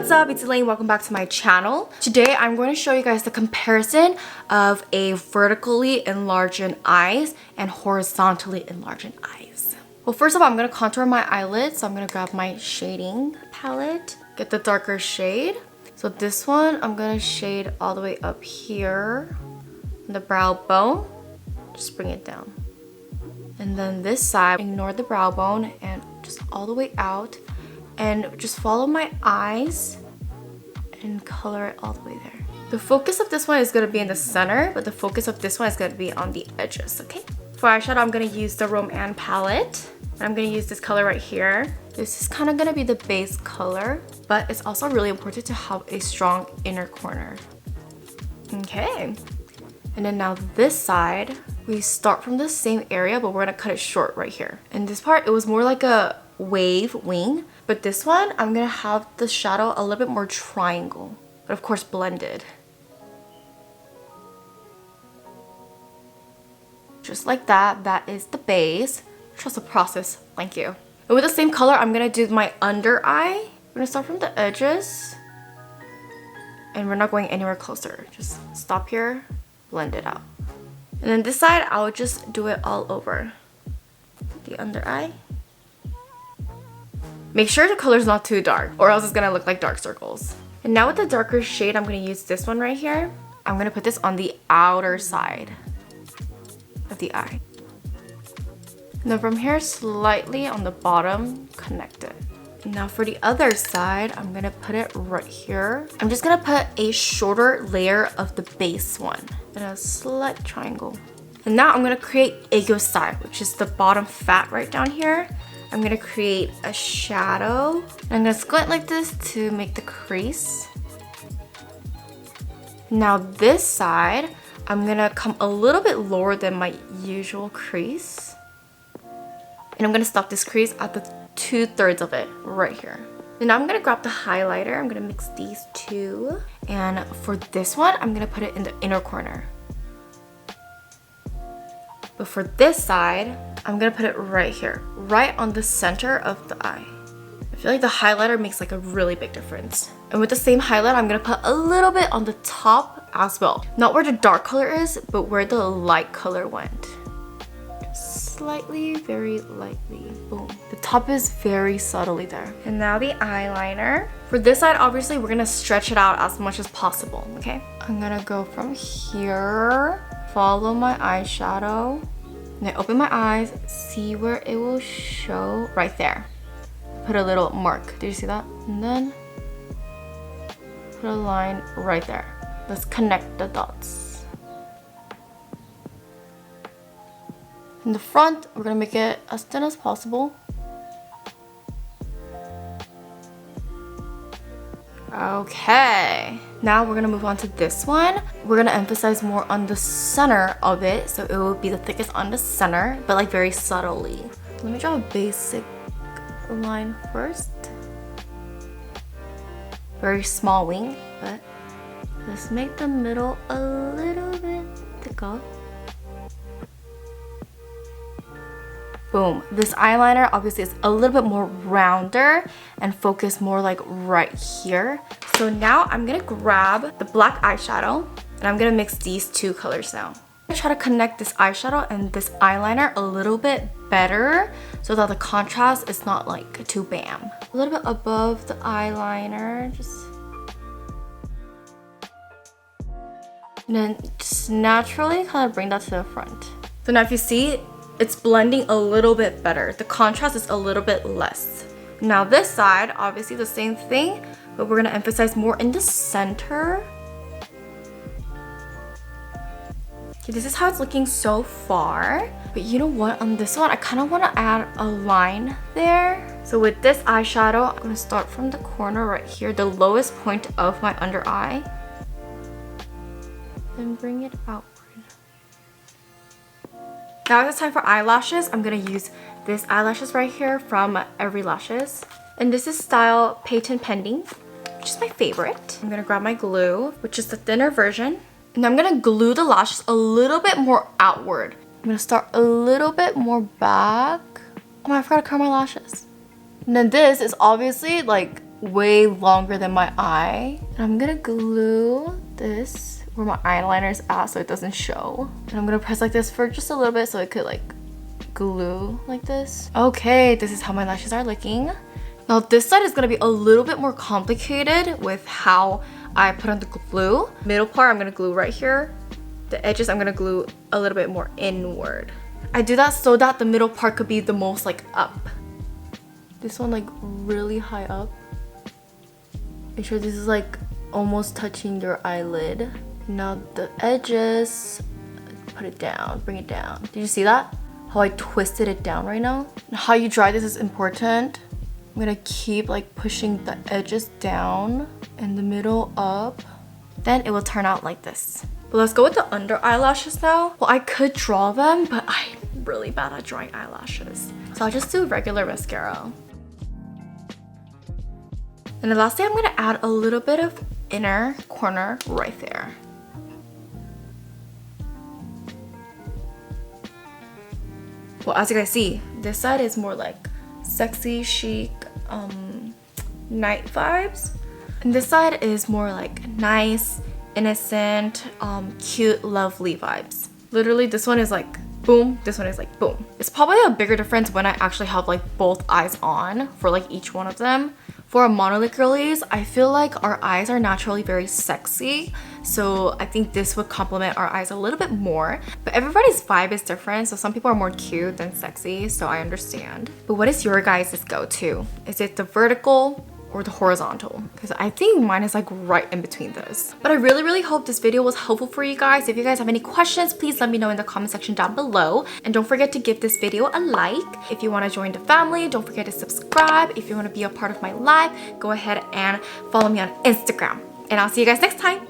What's up? It's Elaine. Welcome back to my channel. Today I'm going to show you guys the comparison of a vertically enlarged eyes and horizontally enlarged eyes. Well, first of all, I'm going to contour my eyelids. So I'm going to grab my shading palette, get the darker shade. So this one, I'm going to shade all the way up here on the brow bone. Just bring it down. And then this side, ignore the brow bone and just all the way out. And just follow my eyes and color it all the way there. The focus of this one is going to be in the center, but the focus of this one is going to be on the edges, okay? For eyeshadow, I'm going to use the rom&nd palette. And I'm going to use this color right here. This is kind of going to be the base color, but it's also really important to have a strong inner corner. Okay. And then now this side, we start from the same area, but we're going to cut it short right here. And this part, it was more like a wave wing, but this one I'm gonna have the shadow a little bit more triangle, but of course blended. Just like that. That is the base. Trust the process. Thank you. And with the same color, I'm gonna do my under eye. We're gonna start from the edges, and we're not going anywhere closer. Just stop here, blend it out. And then this side, I'll just do it all over the under eye. Make sure the color's not too dark, or else it's gonna look like dark circles. And now with the darker shade, I'm gonna use this one right here. I'm gonna put this on the outer side of the eye. And then from here, slightly on the bottom, connect it. Now for the other side, I'm gonna put it right here. I'm just gonna put a shorter layer of the base one in a slight triangle. And now I'm gonna create Ego style, which is the bottom fat right down here. I'm gonna create a shadow. I'm gonna squint like this to make the crease. Now this side, I'm gonna come a little bit lower than my usual crease. And I'm gonna stop this crease at the 2/3 of it right here. And now I'm gonna grab the highlighter. I'm gonna mix these two. And for this one, I'm gonna put it in the inner corner. But for this side, I'm gonna put it right here, right on the center of the eye. I feel like the highlighter makes like a really big difference. And with the same highlight, I'm gonna put a little bit on the top as well. Not where the dark color is, but where the light color went. Just slightly, very lightly, boom. The top is very subtly there. And now the eyeliner. For this side, obviously, we're gonna stretch it out as much as possible, okay? I'm gonna go from here, follow my eyeshadow, and then open my eyes, see where it will show right there. Put a little mark. Did you see that? And then put a line right there. Let's connect the dots. In the front, we're gonna make it as thin as possible. Okay, now we're gonna move on to this one. We're gonna emphasize more on the center of it, so it will be the thickest on the center, but like very subtly. Let me draw a basic line first. Very small wing, but let's make the middle a little bit thicker. Boom. This eyeliner obviously is a little bit more rounder and focused more like right here. So now I'm gonna grab the black eyeshadow and I'm gonna mix these two colors now. I'm gonna try to connect this eyeshadow and this eyeliner a little bit better so that the contrast is not like too bam. A little bit above the eyeliner, and then just naturally kind of bring that to the front. So now if you see, it's blending a little bit better. The contrast is a little bit less. Now this side, obviously the same thing, but we're gonna emphasize more in the center. Okay, this is how it's looking so far. But you know what, on this one, I kind of want to add a line there. So with this eyeshadow, I'm gonna start from the corner right here, the lowest point of my under eye. Then bring it outward. Now it's time for eyelashes. I'm gonna use this eyelashes right here from Every Lashes. And this is style Patent Pending, which is my favorite. I'm gonna grab my glue, which is the thinner version. And I'm gonna glue the lashes a little bit more outward. I'm gonna start a little bit more back. Oh, I forgot to curl my lashes. And then this is obviously like way longer than my eye. And I'm gonna glue this where my eyeliner is at so it doesn't show. And I'm gonna press like this for just a little bit so it could like glue like this. Okay, this is how my lashes are looking. Now this side is gonna be a little bit more complicated with how I put on the glue. Middle part I'm gonna glue right here. The edges I'm gonna glue a little bit more inward. I do that so that the middle part could be the most like up. This one like really high up. Make sure this is like almost touching your eyelid. Now the edges, put it down, bring it down. Did you see that? How I twisted it down right now? How you dry this is important. I'm gonna keep like pushing the edges down and the middle up. Then it will turn out like this. But let's go with the under eyelashes now. Well, I could draw them, but I'm really bad at drawing eyelashes. So I'll just do regular mascara. And then lastly, I'm gonna add a little bit of inner corner right there. Well, as you guys see, this side is more like sexy, chic, night vibes. And this side is more like nice, innocent, cute, lovely vibes. Literally, this one is like boom, this one is like boom. It's probably a bigger difference when I actually have like both eyes on for like each one of them. For our Monolid girlies, I feel like our eyes are naturally very sexy. So I think this would complement our eyes a little bit more. But everybody's vibe is different. So some people are more cute than sexy. So I understand. But what is your guys' go-to? Is it the vertical or the horizontal? Because I think mine is like right in between those. But I really hope this video was helpful for you guys. If you guys have any questions, please let me know in the comment section down below. And don't forget to give this video a like. If you want to join the family, don't forget to subscribe. If you want to be a part of my live, go ahead and follow me on Instagram. And I'll see you guys next time.